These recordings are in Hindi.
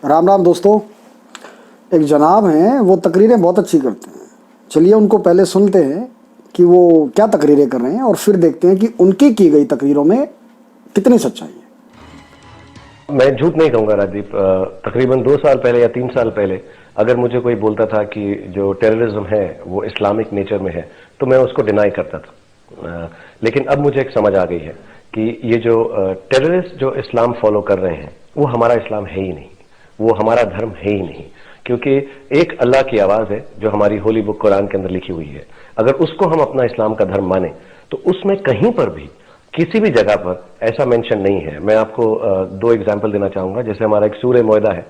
राम राम दोस्तों। एक जनाब हैं, वो तकरीरें बहुत अच्छी करते हैं। चलिए उनको पहले सुनते हैं कि वो क्या तकरीरें कर रहे हैं और फिर देखते हैं कि उनकी की गई तकरीरों में कितनी सच्चाई है। मैं झूठ नहीं कहूंगा राजीव। तकरीबन 2 साल पहले या 3 साल पहले अगर मुझे कोई बोलता था कि जो टेररिज्म है वो इस्लामिक नेचर में है तो मैं उसको डिनाई करता था। लेकिन अब मुझे एक समझ आ गई है कि ये जो टेररिस्ट जो इस्लाम फॉलो कर रहे हैं वो हमारा इस्लाम है ही नहीं, वो हमारा धर्म है ही नहीं। क्योंकि एक अल्लाह की आवाज है जो हमारी होली बुक कुरान के अंदर लिखी हुई है। अगर उसको हम अपना इस्लाम का धर्म माने तो उसमें कहीं पर भी किसी भी जगह पर ऐसा मेंशन नहीं है। मैं आपको दो एग्जांपल देना चाहूंगा। जैसे हमारा एक सूरह मोयदा है,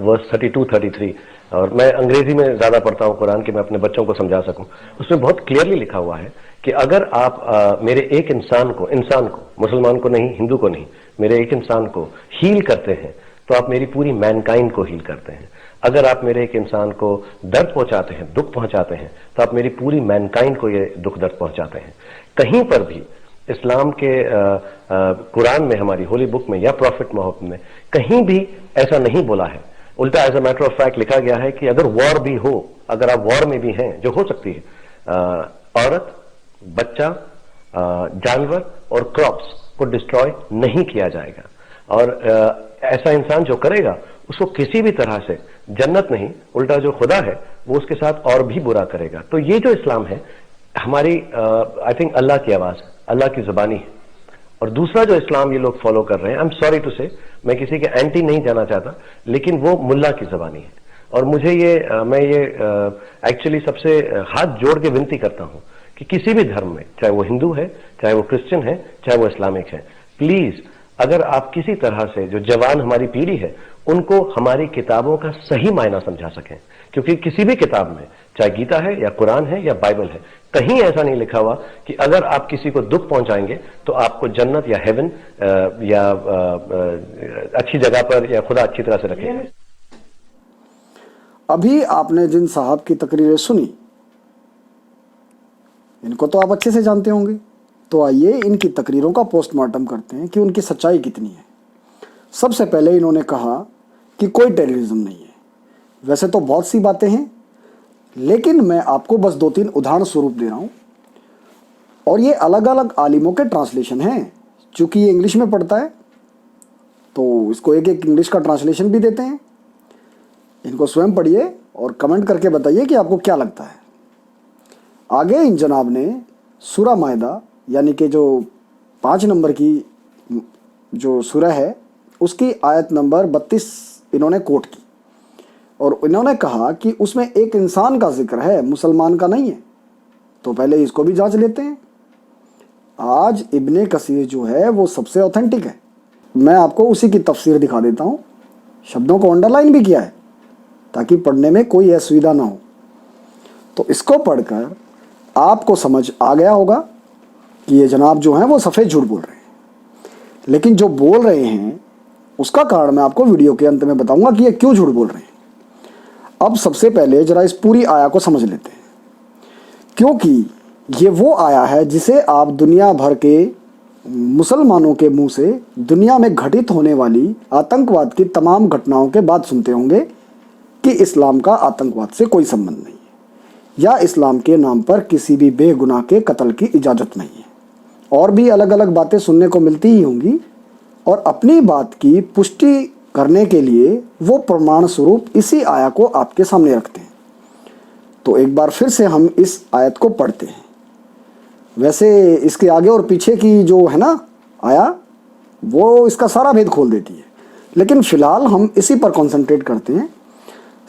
वर्स 32 33, और मैं अंग्रेजी में ज्यादा पढ़ता हूं कुरान कि मैं अपने बच्चों को समझा सकूं। उसमें बहुत क्लियरली लिखा हुआ है कि अगर आप मेरे एक इंसान को मुसलमान को नहीं, हिंदू को नहीं, मेरे एक इंसान को हील करते हैं तो आप मेरी पूरी मैनकाइंड को हील करते हैं। अगर आप मेरे एक इंसान को दर्द पहुंचाते हैं, दुख पहुंचाते हैं, तो आप मेरी पूरी मैनकाइंड को ये दुख दर्द पहुंचाते हैं। कहीं पर भी इस्लाम के कुरान में, हमारी होली बुक में या प्रॉफिट मोहम्मद में कहीं भी ऐसा नहीं बोला है। उल्टा as a matter of fact लिखा गया है कि अगर वॉर भी हो, अगर आप वॉर में भी हैं, जो हो सकती है, औरत, बच्चा, जानवर और क्रॉप्स को डिस्ट्रॉय नहीं किया जाएगा। और ऐसा इंसान जो करेगा उसको किसी भी तरह से जन्नत नहीं, उल्टा जो खुदा है वो उसके साथ और भी बुरा करेगा। तो ये जो इस्लाम है हमारी, आई थिंक अल्लाह की आवाज, अल्लाह की जुबानी है। और दूसरा जो इस्लाम ये लोग फॉलो कर रहे हैं, आई एम सॉरी टू से, मैं किसी के एंटी नहीं जाना चाहता, लेकिन वो मुल्ला की जुबानी है। और मुझे ये मैं ये एक्चुअली सबसे हाथ जोड़ के विनती करता हूं कि किसी भी धर्म में, चाहे वो हिंदू है, चाहे वो क्रिश्चियन है, चाहे वो इस्लामिक है, प्लीज अगर आप किसी तरह से जो जवान हमारी पीढ़ी है उनको हमारी किताबों का सही मायना समझा सकें। क्योंकि किसी भी किताब में, चाहे गीता है या कुरान है या बाइबल है, कहीं ऐसा नहीं लिखा हुआ कि अगर आप किसी को दुख पहुंचाएंगे तो आपको जन्नत या हेवन या अच्छी जगह पर या खुदा अच्छी तरह से रखेगा। अभी आपने जिन साहब की तकरीरें सुनी, इनको तो आप अच्छे से जानते होंगे। तो आइए इनकी तकरीरों का पोस्टमार्टम करते हैं कि उनकी सच्चाई कितनी है। सबसे पहले इन्होंने कहा कि कोई टेररिज्म नहीं है। वैसे तो बहुत सी बातें हैं, लेकिन मैं आपको बस 2-3 उदाहरण स्वरूप दे रहा हूं। और ये अलग अलग आलिमों के ट्रांसलेशन हैं। चूंकि ये इंग्लिश में पढ़ता है तो इसको एक एक इंग्लिश का ट्रांसलेशन भी देते हैं। इनको स्वयं पढ़िए और कमेंट करके बताइए कि आपको क्या लगता है। आगे इन जनाब ने सूरा मायदा, यानी कि जो 5 नंबर की जो सूरह है, उसकी आयत नंबर 32 इन्होंने कोट की। और इन्होंने कहा कि उसमें एक इंसान का जिक्र है, मुसलमान का नहीं है। तो पहले इसको भी जांच लेते हैं। आज इब्ने कसीर जो है वो सबसे ऑथेंटिक है। मैं आपको उसी की तफसीर दिखा देता हूँ। शब्दों को अंडरलाइन भी किया है ताकि पढ़ने में कोई असुविधा ना हो। तो इसको पढ़कर आपको समझ आ गया होगा कि ये जनाब जो हैं वो सफ़ेद झूठ बोल रहे हैं। लेकिन जो बोल रहे हैं उसका कारण मैं आपको वीडियो के अंत में बताऊंगा कि ये क्यों झूठ बोल रहे हैं। अब सबसे पहले जरा इस पूरी आया को समझ लेते हैं, क्योंकि ये वो आया है जिसे आप दुनिया भर के मुसलमानों के मुंह से दुनिया में घटित होने वाली आतंकवाद की तमाम घटनाओं के बाद सुनते होंगे कि इस्लाम का आतंकवाद से कोई संबंध नहीं है, या इस्लाम के नाम पर किसी भी बेगुनाह के कत्ल की इजाज़त नहीं है। और भी अलग अलग बातें सुनने को मिलती ही होंगी। और अपनी बात की पुष्टि करने के लिए वो प्रमाण स्वरूप इसी आया को आपके सामने रखते हैं। तो एक बार फिर से हम इस आयत को पढ़ते हैं। वैसे इसके आगे और पीछे की जो है ना आया, वो इसका सारा भेद खोल देती है, लेकिन फिलहाल हम इसी पर कंसंट्रेट करते हैं।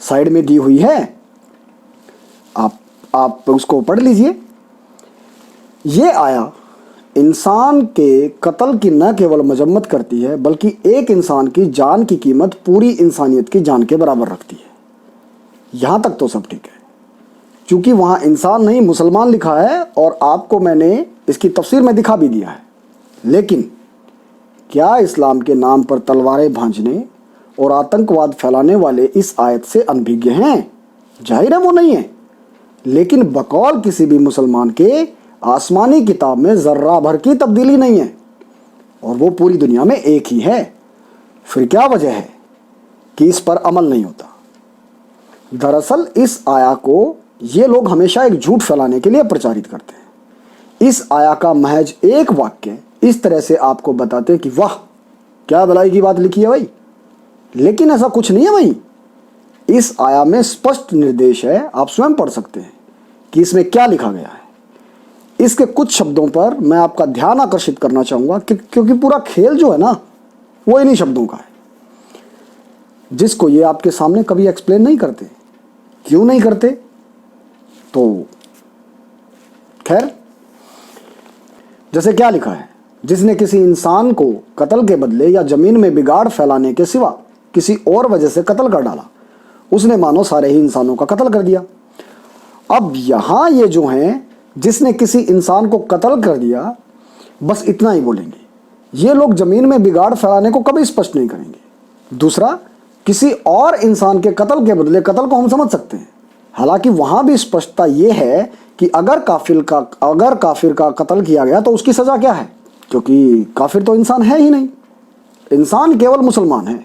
साइड में दी हुई है, आप उसको पढ़ लीजिए। ये आया इंसान के कत्ल की न केवल मजम्मत करती है, बल्कि एक इंसान की जान की कीमत पूरी इंसानियत की जान के बराबर रखती है। यहाँ तक तो सब ठीक है, क्योंकि वहाँ इंसान नहीं मुसलमान लिखा है और आपको मैंने इसकी तफसीर में दिखा भी दिया है। लेकिन क्या इस्लाम के नाम पर तलवारें भांजने और आतंकवाद फैलाने वाले इस आयत से अनभिज्ञ हैं? जाहिर है वो नहीं है। लेकिन बकौल किसी भी मुसलमान के आसमानी किताब में जर्रा भर की तब्दीली नहीं है, और वो पूरी दुनिया में एक ही है। फिर क्या वजह है? कि इस पर अमल नहीं होता। दरअसल इस आया को ये लोग हमेशा एक झूठ फैलाने के लिए प्रचारित करते हैं। इस आया का महज एक वाक्य इस तरह से आपको बताते हैं कि वाह क्या भलाई की बात लिखी है भाई, लेकिन ऐसा कुछ नहीं है भाई। इस आया में स्पष्ट निर्देश है, आप स्वयं पढ़ सकते हैं कि इसमें क्या लिखा गया है। इसके कुछ शब्दों पर मैं आपका ध्यान आकर्षित करना चाहूंगा क्योंकि पूरा खेल जो है ना वो इन्हीं शब्दों का है, जिसको ये आपके सामने कभी एक्सप्लेन नहीं करते। क्यों नहीं करते? तो खैर, जैसे क्या लिखा है, जिसने किसी इंसान को कत्ल के बदले या जमीन में बिगाड़ फैलाने के सिवा किसी और वजह से कत्ल कर डाला, उसने मानो सारे ही इंसानों का कत्ल कर दिया। अब यहां ये जो हैं, जिसने किसी इंसान को कत्ल कर दिया, बस इतना ही बोलेंगे। ये लोग जमीन में बिगाड़ फैलाने को कभी स्पष्ट नहीं करेंगे। दूसरा, किसी और इंसान के कत्ल के बदले कत्ल को हम समझ सकते हैं, हालांकि वहां भी स्पष्टता यह है कि अगर काफिर का कत्ल किया गया तो उसकी सजा क्या है, क्योंकि काफिर तो इंसान है ही नहीं, इंसान केवल मुसलमान है।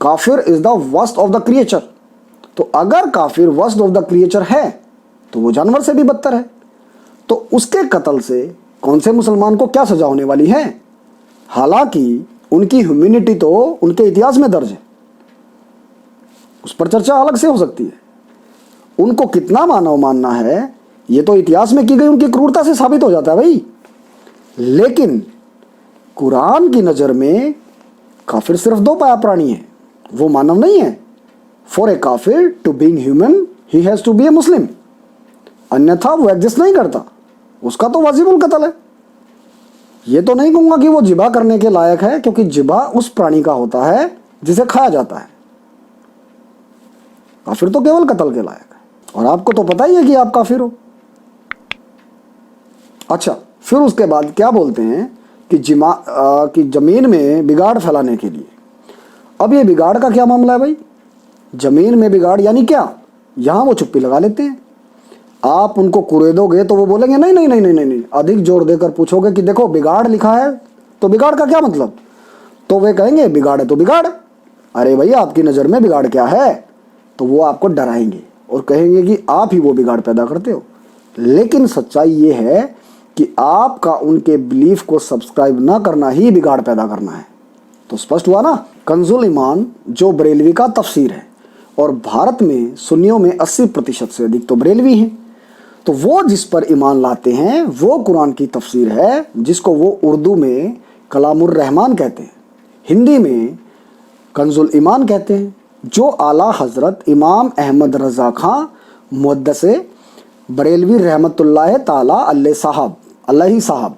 काफिर is the worst of the creature. तो अगर काफिर वर्स्ट ऑफ द क्रिएचर है तो वो जानवर से भी बदतर है। तो उसके कत्ल से कौन से मुसलमान को क्या सजा होने वाली है? हालांकि उनकी ह्यूमैनिटी तो उनके इतिहास में दर्ज है, उस पर चर्चा अलग से हो सकती है। उनको कितना मानव मानना है ये तो इतिहास में की गई उनकी क्रूरता से साबित हो जाता है भाई। लेकिन कुरान की नजर में काफिर सिर्फ दो पाया प्राणी है, वो मानव नहीं है। फॉर ए काफिर to being human he has to be a Muslim, अन्यथा वो एग्जिस्ट नहीं करता, उसका तो वाजिबुल कत्ल है। ये तो नहीं कहूंगा कि वो जिबा करने के लायक है, क्योंकि जिबा उस प्राणी का होता है जिसे खाया जाता है, काफिर तो केवल कत्ल के लायक है। और आपको तो पता ही है कि आप काफिर हो। अच्छा, फिर उसके बाद क्या बोलते हैं कि जमीन में बिगाड़ फैलाने के लिए। अब ये बिगाड़ का क्या मामला है भाई? जमीन में बिगाड़ यानी क्या? यहां वो चुप्पी लगा लेते हैं। आप उनको कुरेदोगे तो वो बोलेंगे नहीं नहीं नहीं नहीं नहीं नहीं। अधिक जोर देकर पूछोगे कि देखो बिगाड़ लिखा है, तो बिगाड़ का क्या मतलब, तो वे कहेंगे बिगाड़ है तो बिगाड़। अरे भैया आपकी नज़र में बिगाड़ क्या है? तो वो आपको डराएंगे और कहेंगे कि आप ही वो बिगाड़ पैदा करते हो। लेकिन सच्चाई ये है कि आपका उनके बिलीफ को सब्सक्राइब ना करना ही बिगाड़ पैदा करना है। तो स्पष्ट हुआ ना। कंजुल ईमान जो बरेलवी का तफसीर है, और भारत में सुन्नियों में 80% से अधिक तो बरेलवी हैं, तो वो जिस पर ईमान लाते हैं वो कुरान की तफसीर है, जिसको वो उर्दू में कलामुर रहमान कहते हैं, हिंदी में कंजुल ईमान कहते हैं, जो आला हजरत इमाम अहमद रज़ा खां मुहद्दिस बरेलवी रहमतुल्लाह ताला अलैहि साहब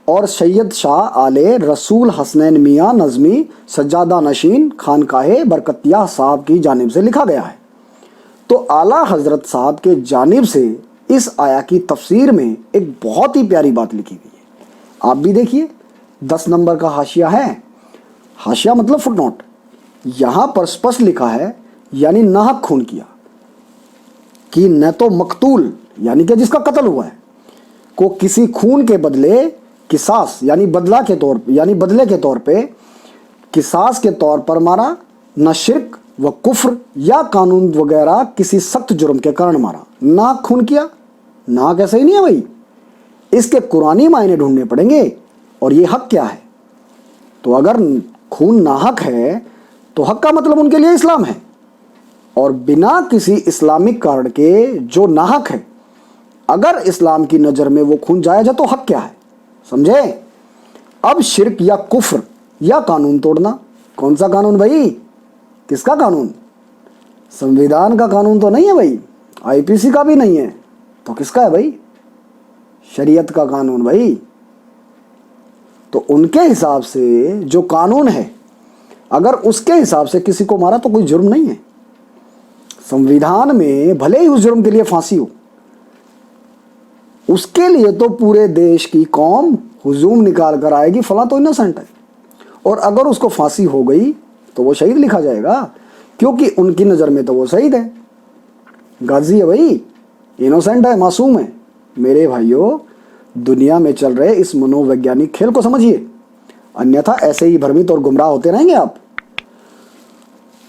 और सैयद शाह आले रसूल हसनैन मियाँ नज़मी सज्जादा नशीन खानकाहे बरकतिया साहब की जानिब से लिखा गया है। तो आला हजरत साहब के जानिब से इस आया की तफसीर में एक बहुत ही प्यारी बात लिखी गई है। आप भी देखिए, 10 नंबर का हाशिया है। हाशिया मतलब फुटनोट। यहाँ पर स्पष्ट लिखा है, यानी नाहक खून किया, कि न तो मकतूल यानी कि जिसका कत्ल हुआ है को किसी खून के बदले किसास यानी बदले के तौर पे किसास के तौर पर मारा, न शिर्क व कुफ्र या कानून वगैरह किसी सख्त जुर्म के कारण मारा। नाहक खून किया, नाहक ऐसा ही नहीं है भाई, इसके कुरानी मायने ढूंढने पड़ेंगे। और ये हक क्या है? तो अगर खून नाहक है तो हक का मतलब उनके लिए इस्लाम है, और बिना किसी इस्लामिक कारण के जो नाहक है, अगर इस्लाम की नज़र में वो खून जायज़ है तो हक क्या है, समझे? अब शिर्क या कुफ्र या कानून तोड़ना, कौन सा कानून भाई? किसका कानून? संविधान का कानून तो नहीं है भाई, आईपीसी का भी नहीं है, तो किसका है भाई? शरीयत का कानून भाई। तो उनके हिसाब से जो कानून है, अगर उसके हिसाब से किसी को मारा तो कोई जुर्म नहीं है। संविधान में भले ही उस जुर्म के लिए फांसी हो, उसके लिए तो पूरे देश की कौम हुजूम निकाल कर आएगी फला तो इनोसेंट है, और अगर उसको फांसी हो गई तो वो शहीद लिखा जाएगा, क्योंकि उनकी नज़र में तो वो शहीद है, गाजी है भाई, इनोसेंट है, मासूम है। मेरे भाइयों, दुनिया में चल रहे इस मनोवैज्ञानिक खेल को समझिए, अन्यथा ऐसे ही भ्रमित और गुमराह होते रहेंगे आप।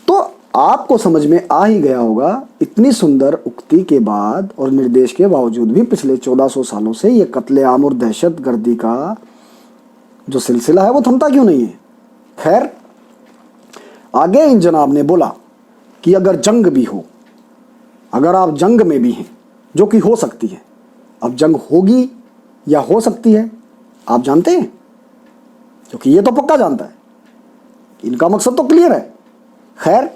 तो आपको समझ में आ ही गया होगा, इतनी सुंदर उक्ति के बाद और निर्देश के बावजूद भी पिछले 1400 सालों से ये कत्लेआम और दहशत गर्दी का जो सिलसिला है वो थमता क्यों नहीं है। खैर, आगे इन जनाब ने बोला कि अगर जंग भी हो, अगर आप जंग में भी हैं, जो कि हो सकती है, अब जंग होगी या हो सकती है आप जानते हैं, क्योंकि ये तो पक्का जानता है, इनका मकसद तो क्लियर है। खैर,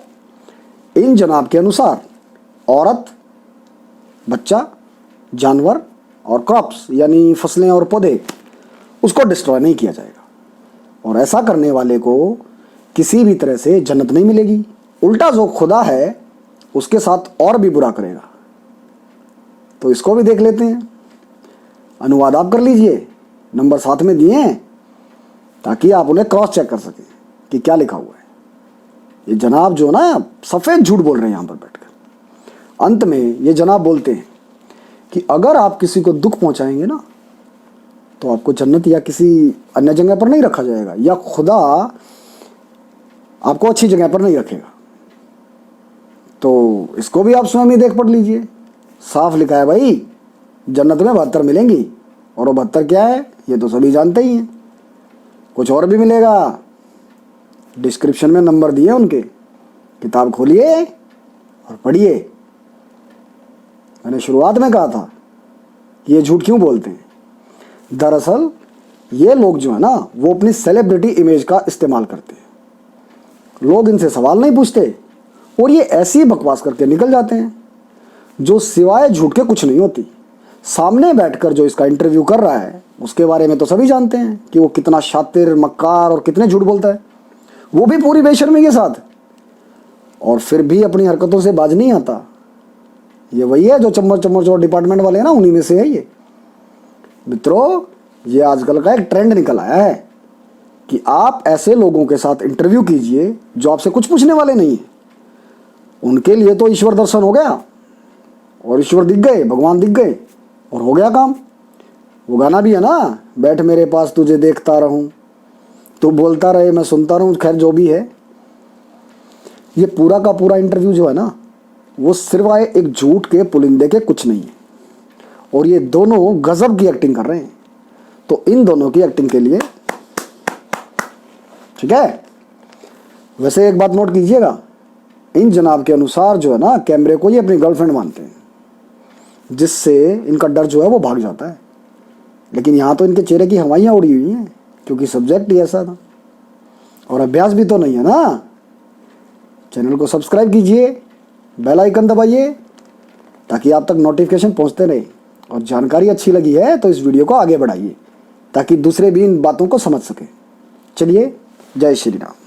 इन जनाब के अनुसार औरत, बच्चा, जानवर और क्रॉप्स यानी फसलें और पौधे, उसको डिस्ट्रॉय नहीं किया जाएगा और ऐसा करने वाले को किसी भी तरह से जन्नत नहीं मिलेगी। उल्टा जो खुदा है उसके साथ और भी बुरा करेगा। तो इसको भी देख लेते हैं। अनुवाद आप कर लीजिए, नंबर साथ में दिए हैं ताकि आप उन्हें क्रॉस चेक कर सकें कि क्या लिखा हुआ है। ये जनाब जो ना सफ़ेद झूठ बोल रहे हैं यहाँ पर बैठकर। अंत में ये जनाब बोलते हैं कि अगर आप किसी को दुख पहुंचाएंगे ना तो आपको जन्नत या किसी अन्य जगह पर नहीं रखा जाएगा, या खुदा आपको अच्छी जगह पर नहीं रखेगा। तो इसको भी आप स्वयं ही देख पढ़ लीजिए। साफ लिखा है भाई, जन्नत में 72 मिलेंगी, और वो 72 क्या है ये तो सभी जानते ही हैं। कुछ और भी मिलेगा, डिस्क्रिप्शन में नंबर दिए उनके, किताब खोलिए और पढ़िए। मैंने शुरुआत में कहा था कि ये झूठ क्यों बोलते हैं। दरअसल ये लोग जो है ना वो अपनी सेलिब्रिटी इमेज का इस्तेमाल करते हैं। लोग इनसे सवाल नहीं पूछते और ये ऐसी बकवास करके निकल जाते हैं जो सिवाय झूठ के कुछ नहीं होती। सामने बैठकर जो इसका इंटरव्यू कर रहा है उसके बारे में तो सभी जानते हैं कि वो कितना शातिर, मक्कार और कितने झूठ बोलता है, वो भी पूरी बेशर्मी के साथ, और फिर भी अपनी हरकतों से बाज नहीं आता। ये वही है जो चम्मच चम्मच और डिपार्टमेंट वाले हैं ना, उन्हीं में से है ये। मित्रों, ये आजकल का एक ट्रेंड निकल आया है कि आप ऐसे लोगों के साथ इंटरव्यू कीजिए जो आपसे कुछ पूछने वाले नहीं है। उनके लिए तो ईश्वर दर्शन हो गया और ईश्वर दिख गए, भगवान दिख गए और हो गया काम। वो गाना भी है ना, बैठ मेरे पास तुझे देखता रहूं, तू बोलता रहे मैं सुनता रहूं। खैर, जो भी है, ये पूरा का पूरा इंटरव्यू जो है ना वो सिवाय एक झूठ के पुलिंदे के कुछ नहीं है। और ये दोनों गजब की एक्टिंग कर रहे हैं। तो इन दोनों की एक्टिंग के लिए ठीक है। वैसे एक बात नोट कीजिएगा, इन जनाब के अनुसार जो है ना कैमरे को ये अपनी गर्लफ्रेंड मानते हैं, जिससे इनका डर जो है वो भाग जाता है। लेकिन यहाँ तो इनके चेहरे की हवाइयाँ उड़ी हुई हैं क्योंकि सब्जेक्ट ही ऐसा था और अभ्यास भी तो नहीं है ना। चैनल को सब्सक्राइब कीजिए, बेल आइकन दबाइए ताकि आप तक नोटिफिकेशन पहुँचते रहे। और जानकारी अच्छी लगी है तो इस वीडियो को आगे बढ़ाइए ताकि दूसरे भी इन बातों को समझ सकें। चलिए, जय श्री राम।